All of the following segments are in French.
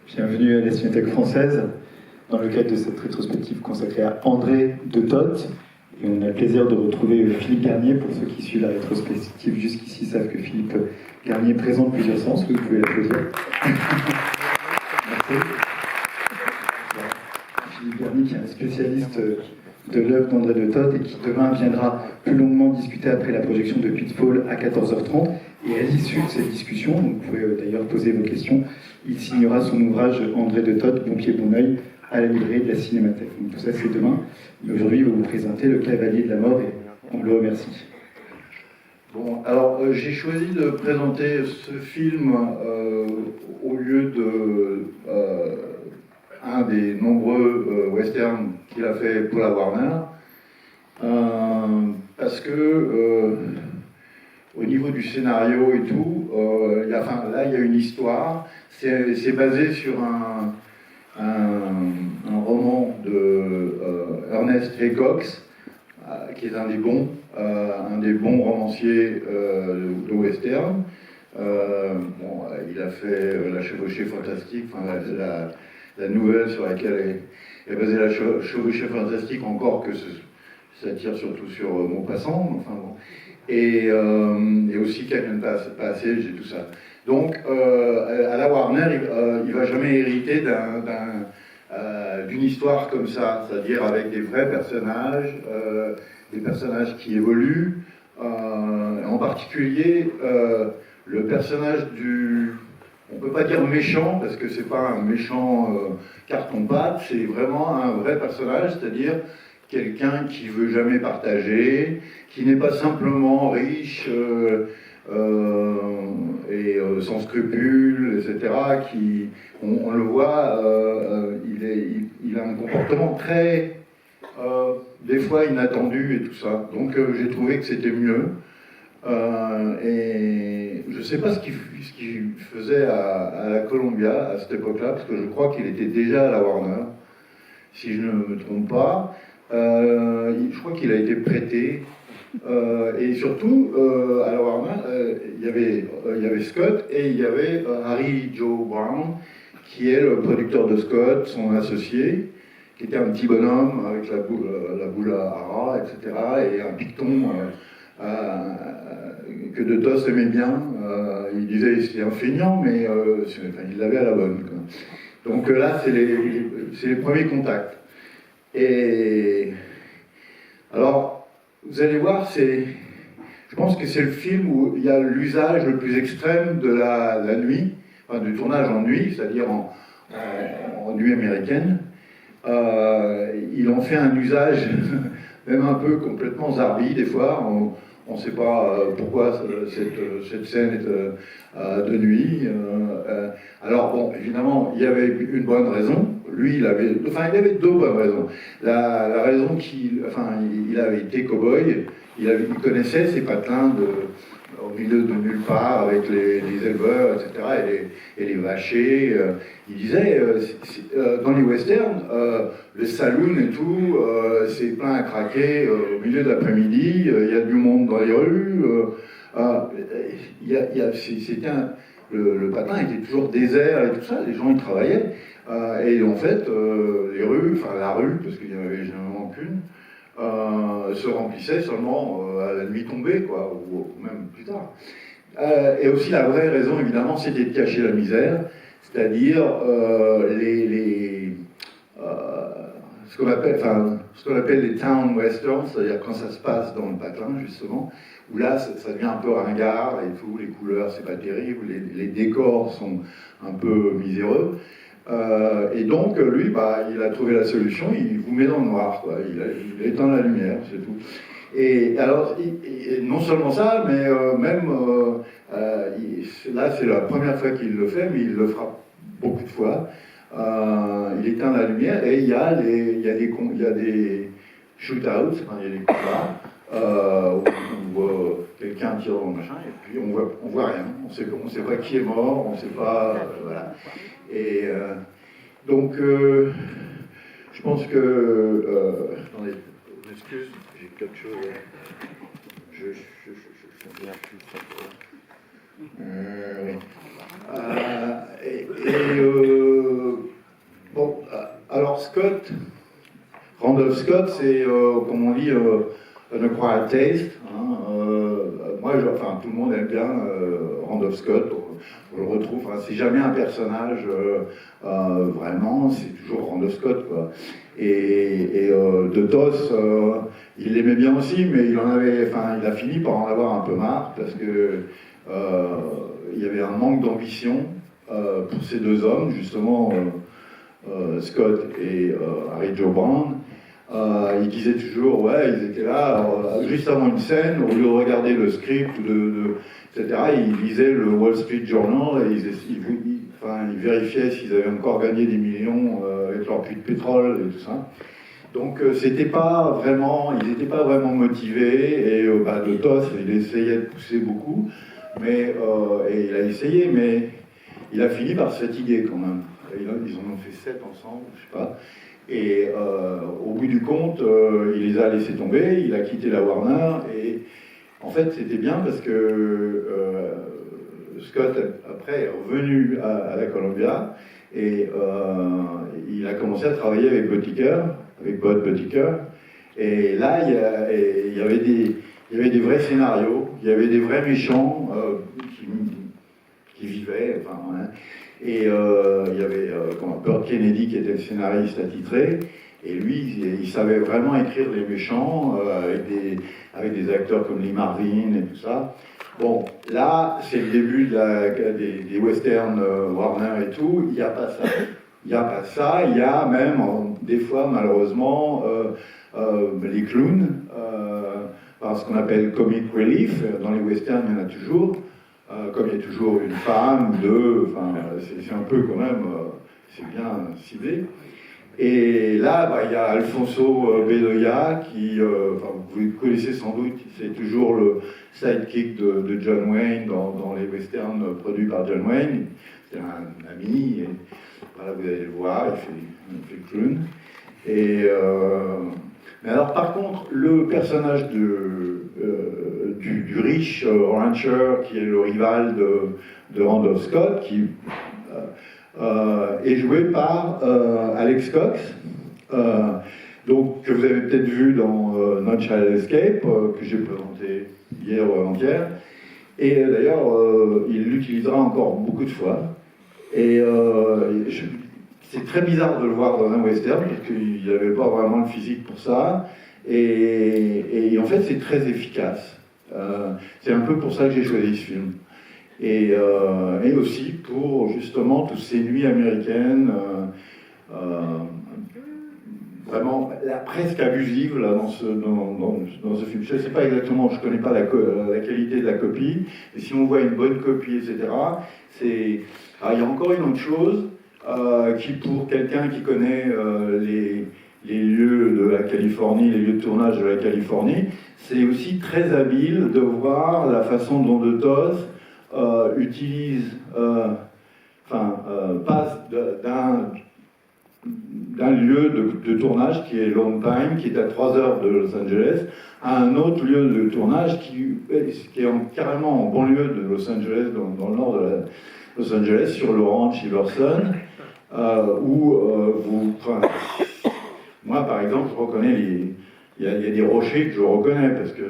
Bienvenue à la Cinémathèque française, dans le cadre de cette rétrospective consacrée à André de Toth. Et on a le plaisir de retrouver Philippe Garnier. Pour ceux qui suivent la rétrospective jusqu'ici savent que Philippe Garnier présente plusieurs sens. Vous pouvez l'applaudir. Merci. Philippe Garnier qui est un spécialiste de l'œuvre d'André de Toth et qui demain viendra plus longuement discuter après la projection de Pitfall à 14h30. Et à l'issue de cette discussion, vous pouvez d'ailleurs poser vos questions, il signera son ouvrage André de Toth, Bon pied, bon oeil, à la librairie de la Cinémathèque. Donc tout ça c'est demain. Mais aujourd'hui, il va vous présenter Le Cavalier de la Mort et on le remercie. Bon, alors j'ai choisi de présenter ce film au lieu de un des nombreux westerns qu'il a fait pour la Warner, parce que au niveau du scénario et tout, il y a une histoire. C'est basé sur un roman de Ernest Hickox, qui est un des bons romanciers de western. Il a fait La Chevauchée Fantastique, la nouvelle sur laquelle est basée La Chevauchée Fantastique, encore que ça tire surtout sur Maupassant. Enfin, bon. Et aussi Canyon Passage et tout ça. Donc, à la Warner, il va jamais hériter d'une histoire comme ça, c'est-à-dire avec des vrais personnages, des personnages qui évoluent, en particulier le personnage on peut pas dire méchant, parce que c'est pas un méchant carton-pâte, c'est vraiment un vrai personnage, c'est-à-dire quelqu'un qui veut jamais partager, qui n'est pas simplement riche et sans scrupules, etc. On le voit, il a un comportement très, des fois inattendu et tout ça. Donc j'ai trouvé que c'était mieux. Et je ne sais pas ce qu'il faisait à la Columbia à cette époque-là, parce que je crois qu'il était déjà à la Warner, si je ne me trompe pas. Je crois qu'il a été prêté. Et surtout, à la Warner, il y avait Scott et il y avait Harry Joe Brown, qui est le producteur de Scott, son associé, qui était un petit bonhomme avec la boule à ras, etc., et un picton que de Toth aimait bien. Il disait c'était un feignant, mais il l'avait à la bonne, quoi. Donc là, c'est les premiers contacts. Et alors, vous allez voir, je pense que c'est le film où il y a l'usage le plus extrême de la nuit, enfin, du tournage en nuit, c'est-à-dire en nuit américaine. Il en fait un usage même un peu complètement zarbi des fois. On ne sait pas pourquoi cette scène est de nuit. Alors bon, évidemment, il y avait une bonne raison. Lui, il avait deux bonnes raisons. La raison il avait été cow-boy, il connaissait ces patelins au milieu de nulle part avec les éleveurs, etc., et les vachers. Il disait, dans les westerns, le saloon et tout, c'est plein à craquer au milieu de l'après-midi, il y a du monde dans les rues. Le patelin était toujours désert et tout ça, les gens y travaillaient. Et en fait, les rues, la rue, parce qu'il n'y en avait généralement qu'une, se remplissait seulement à la nuit tombée, quoi, ou même plus tard. Et aussi la vraie raison, évidemment, c'était de cacher la misère, c'est-à-dire ce qu'on appelle les town westerns, c'est-à-dire quand ça se passe dans le patelin, justement, où là, ça devient un peu ringard et tout, les couleurs, c'est pas terrible, les décors sont un peu miséreux. Et donc, lui, il a trouvé la solution, il vous met dans le noir, quoi. Il éteint la lumière, c'est tout. Et alors, non seulement ça, mais là, c'est la première fois qu'il le fait, mais il le fera beaucoup de fois. Il éteint la lumière et il y a des shootouts, il y a des combats où quelqu'un tire dans le machin, et puis on voit rien. On sait pas qui est mort, on sait pas, voilà. Et donc, je pense que... attendez, excuse, j'ai quelque chose... Je viens plus ça. Oui. Scott. Randolph Scott, c'est, comme on dit, an acquired taste. Hein, enfin, tout le monde aime bien Randolph Scott. On le retrouve. Enfin, c'est jamais un personnage vraiment. C'est toujours Randolph Scott, quoi. Et de Toth, il l'aimait bien aussi, mais il a fini par en avoir un peu marre parce que il y avait un manque d'ambition pour ces deux hommes, justement, Scott et Harry Joe Brown. Ils disaient toujours, ouais, ils étaient là, juste avant une scène, au lieu de regarder le script, etc., ils lisaient le Wall Street Journal et ils vérifiaient s'ils avaient encore gagné des millions avec leur puits de pétrole et tout ça. Donc ils n'étaient pas vraiment motivés, et de Toth, il essayait de pousser beaucoup, et il a essayé, mais il a fini par se fatiguer quand même. Ils en ont fait 7 ensemble, je sais pas. Et au bout du compte, il les a laissés tomber, il a quitté la Warner, et en fait c'était bien parce que Scott après est revenu à la Columbia, et il a commencé à travailler avec Bud Buttigieg, et là il y avait des vrais scénarios, il y avait des vrais méchants qui vivaient, enfin, hein. Et il y avait Burt Kennedy qui était le scénariste attitré, et lui, il savait vraiment écrire les méchants avec des acteurs comme Lee Marvin et tout ça. Bon, là, c'est le début des westerns Warner et tout. Il n'y a pas ça. Il n'y a pas ça. Il y a même, des fois, malheureusement, les clowns, ce qu'on appelle comic relief. Dans les westerns, il y en a toujours. Comme il y a toujours une femme, deux, enfin, c'est un peu quand même, c'est bien ciblé. Et là, il y a Alfonso Bedoya, qui, vous connaissez sans doute, c'est toujours le sidekick de John Wayne dans les westerns produits par John Wayne. C'est un ami, et voilà, vous allez le voir, il fait le clown. Mais alors, par contre, le personnage du riche rancher, qui est le rival de Randolph Scott, qui est joué par Alex Cox, que vous avez peut-être vu dans No Child Escape, que j'ai présenté hier ou avant-hier. Et d'ailleurs, il l'utilisera encore beaucoup de fois. Et c'est très bizarre de le voir dans un western, parce qu'il n'avait pas vraiment le physique pour ça. Et en fait, c'est très efficace. C'est un peu pour ça que j'ai choisi ce film. Et aussi pour, justement, toutes ces nuits américaines, vraiment presque abusives là, dans ce film. Je ne sais pas exactement, je ne connais pas la qualité de la copie, et si on voit une bonne copie, etc., il y a encore une autre chose qui, pour quelqu'un qui connaît les lieux de la Californie, les lieux de tournage de la Californie, c'est aussi très habile de voir la façon dont De Toth passe d'un lieu de tournage qui est Lone Pine, qui est à 3 heures de Los Angeles, à un autre lieu de tournage qui est carrément en banlieue de Los Angeles, dans le nord de Los Angeles, sur le ranch Iverson, où moi, par exemple, je reconnais il y a des rochers que je reconnais, parce que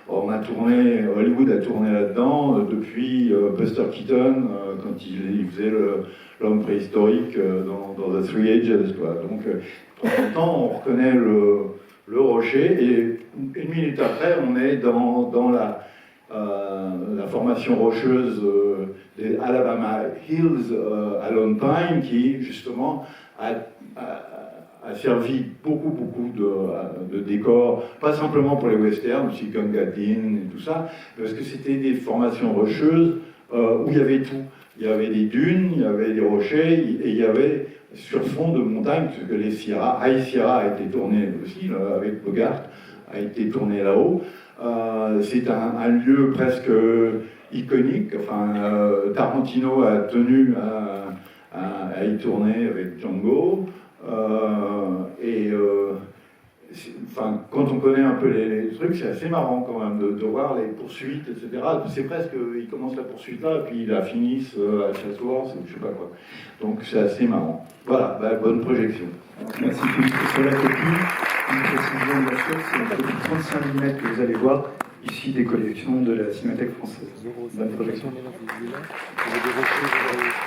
Hollywood a tourné là-dedans depuis Buster Keaton, quand il faisait l'homme préhistorique dans The Three Ages, quoi. Donc, de temps en temps, on reconnaît le rocher, et une minute après, on est dans la formation rocheuse des Alabama Hills à Lone Pine, qui, justement, a servi beaucoup de décors, pas simplement pour les westerns, aussi Gunga Din et tout ça, parce que c'était des formations rocheuses où il y avait tout. Il y avait des dunes, il y avait des rochers, et il y avait sur fond de montagne, parce que High Sierra a été tourné aussi, là, avec Bogart, a été tourné là-haut. C'est un lieu presque iconique. Enfin, Tarantino a tenu à y tourner avec Django. enfin, quand on connaît un peu les trucs, c'est assez marrant quand même de voir les poursuites, etc. C'est presque, il commence la poursuite là, et puis ils la finissent à Chatsworth, ou je sais pas quoi. Donc c'est assez marrant. Voilà, bonne projection. Merci Philippe. Sur la copie, une précision bien sûr, c'est une copie 35 mm que vous allez voir, ici des collections de la Cinémathèque française. Bonne projection.